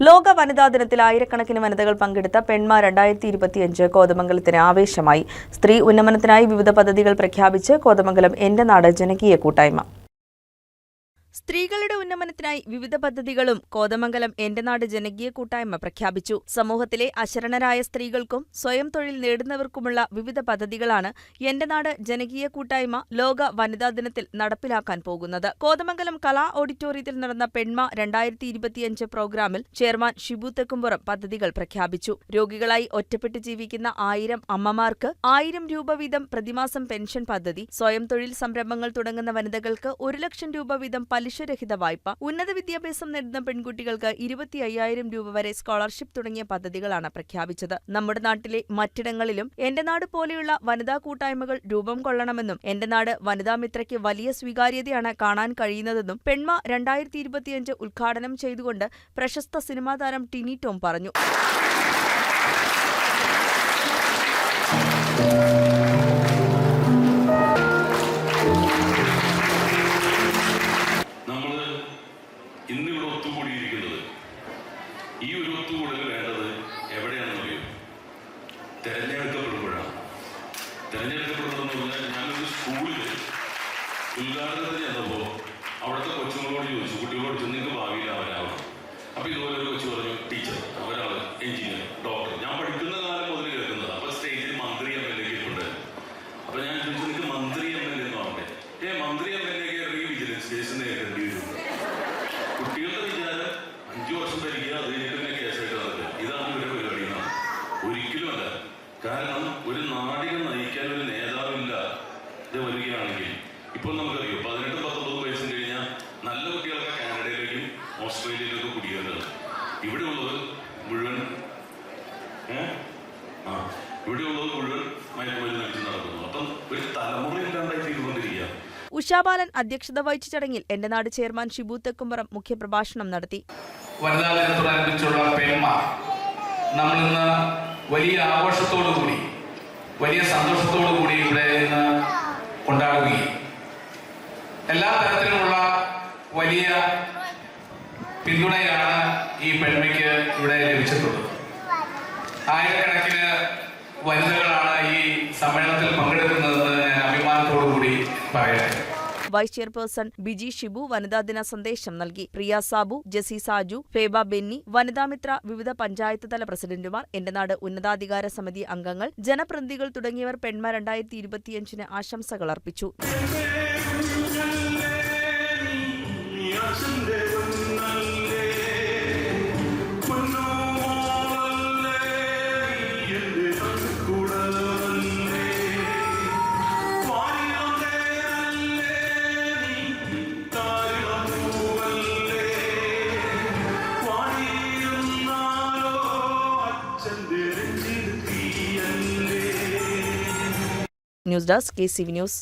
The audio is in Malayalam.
ലോക വനിതാ ദിനത്തിൽ ആയിരക്കണക്കിന് വനിതകൾ പങ്കെടുത്ത പെൺമ 2025 കോതമംഗലത്തിന് ആവേശമായി. സ്ത്രീ ഉന്നമനത്തിനായി വിവിധ പദ്ധതികൾ പ്രഖ്യാപിച്ച് കോതമംഗലം എന്റെ നാട് ജനകീയ കൂട്ടായ്മ. സ്ത്രീകളുടെ ഉന്നമനത്തിനായി വിവിധ പദ്ധതികളും കോതമംഗലം എന്റെ നാട് ജനകീയ കൂട്ടായ്മ പ്രഖ്യാപിച്ചു. സമൂഹത്തിലെ അശരണരായ സ്ത്രീകൾക്കും സ്വയം തൊഴിൽ നേടുന്നവർക്കുമുള്ള വിവിധ പദ്ധതികളാണ് എന്റെ നാട് ജനകീയ കൂട്ടായ്മ ലോക വനിതാ ദിനത്തിൽ നടപ്പിലാക്കാൻ പോകുന്നത്. കോതമംഗലം കലാ ഓഡിറ്റോറിയത്തിൽ നടന്ന പെൺമ 2025 പ്രോഗ്രാമിൽ ചെയർമാൻ ഷിബു തെക്കുംപുറം പദ്ധതികൾ പ്രഖ്യാപിച്ചു. രോഗികളായി ഒറ്റപ്പെട്ട് ജീവിക്കുന്ന 1000 അമ്മമാർക്ക് 1000 രൂപ വീതം പ്രതിമാസം പെൻഷൻ പദ്ധതി, സ്വയം തൊഴിൽ സംരംഭങ്ങൾ തുടങ്ങുന്ന വനിതകൾക്ക് 1 ലക്ഷം രൂപ വീതം പലിശരഹിത വായ്പ, ഉന്നത വിദ്യാഭ്യാസം നേടുന്ന പെൺകുട്ടികൾക്ക് 25,000 രൂപ വരെ സ്കോളർഷിപ്പ് തുടങ്ങിയ പദ്ധതികളാണ് പ്രഖ്യാപിച്ചത്. നമ്മുടെ നാട്ടിലെ മറ്റിടങ്ങളിലും എന്റെ നാട് പോലെയുള്ള വനിതാ കൂട്ടായ്മകൾ രൂപം കൊള്ളണമെന്നും എന്റെ നാട് വനിതാ മിത്രയ്ക്ക് വലിയ സ്വീകാര്യതയാണ് കാണാൻ കഴിയുന്നതെന്നും പെൺമ 2025 ഉദ്ഘാടനം ചെയ്തുകൊണ്ട് പ്രശസ്ത സിനിമാ താരം ടിനി ടോം പറഞ്ഞു. ഇന്നിവിടെ ഒത്തുകൂടിയിരിക്കുന്നത് ഈ ഒരു ഒത്തുകൂടൽ വേണ്ടത് എവിടെയാണെന്നറിയോ? തെരഞ്ഞെടുക്കപ്പെടുമ്പോഴാണ്. തെരഞ്ഞെടുക്കപ്പെടുന്നതെന്ന് പറഞ്ഞാൽ ഞാനൊരു സ്കൂളിൽ ഉദ്ഘാടനത്തിന് ചെന്നപ്പോൾ അവിടുത്തെ കൊച്ചുങ്ങളോട് ചോദിച്ചു, കുട്ടികളോട് ചോദിച്ചു, നിങ്ങൾക്ക് ഭാവിയിലാവരാവണം. അപ്പോൾ ഇതുപോലെ ഒരു കൊച്ചു പറഞ്ഞു, ടീച്ചർ, ഒരാൾ എഞ്ചിനീയർ, ഡോക്ടർ. ഞാൻ പഠിക്കുന്ന കാലം മുതൽ കേൾക്കുന്നത്. അപ്പോൾ സ്റ്റേജിൽ മന്ത്രി MLA ഉണ്ട്. അപ്പോൾ ഞാൻ ചോദിച്ചു, നിങ്ങൾക്ക് മന്ത്രി MLA എന്ന് പറഞ്ഞേ? മന്ത്രി MLA കയറി വിജിലൻസ് കേസ് നേരിടേണ്ടി വരും. കുട്ടികളുടെ വിചാരം 5 വർഷം ഭരിക്കുക, അത് കഴിഞ്ഞിട്ട് തന്നെ കേസായിട്ട് നടക്കുക. ഇതാണ് ഇവരുടെ പരിപാടി എന്നാണ്. ഒരിക്കലുമല്ല. കാരണം ഒരു നാടിനെ നയിക്കാൻ ഒരു നേതാവില്ല ഇത് വരികയാണെങ്കിൽ ഇപ്പോൾ നമുക്കറിയോ 18-19 വയസ്സും കഴിഞ്ഞാൽ നല്ല കുട്ടികളൊക്കെ കാനഡയിലേക്കും ഓസ്ട്രേലിയയിലേക്കും കുടിയേണ്ടത്. ഇവിടെയുള്ളത് മുഴുവൻ മയക്കുമരുന്ന് അടിച്ച് നടക്കുന്നു. അപ്പം ഒരു തലമുറ ഇല്ലാണ്ടായി തീർന്നുകൊണ്ടിരിക്കുക. ഉഷാബാലൻ അധ്യക്ഷത വഹിച്ച ചടങ്ങിൽ എന്റെ നാട് ചെയർമാൻ ഷിബു തെക്കുംപുറം മുഖ്യപ്രഭാഷണം നടത്തി. വനിതാ ദിനത്തോടനുബന്ധിച്ചുള്ള പെൺമ നമ്മളിന്ന് വലിയ ആഘോഷത്തോടുകൂടി, വലിയ സന്തോഷത്തോടുകൂടി ഇവിടെ നിന്ന് കൊണ്ടാടുകയും എല്ലാ തരത്തിലുമുള്ള വലിയ പിന്തുണയാണ് ഈ പെൺമയ്ക്ക് ഇവിടെ ലഭിച്ചിട്ടുള്ളത്. ആയിരക്കണക്കിന് വനിതകളാണ് ഈ സമ്മേളനത്തിൽ പങ്കെടുക്കുന്നതെന്ന് ഞാൻ അഭിമാനത്തോടുകൂടി പറയട്ടെ. വൈസ് ചെയർപേഴ്സൺ ബിജി ഷിബു വനിതാ ദിന സന്ദേശം നൽകി. പ്രിയ സാബു, ജെസി സാജു, ഫേബ ബെന്നി, വനിതാമിത്ര, വിവിധ പഞ്ചായത്ത് തല പ്രസിഡന്റുമാർ, എന്റെ നാട് ഉന്നതാധികാര സമിതി അംഗങ്ങൾ, ജനപ്രതിനിധികൾ തുടങ്ങിയവർ പെൺമ 2025 ആശംസകൾ അർപ്പിച്ചു. News desk KCV news.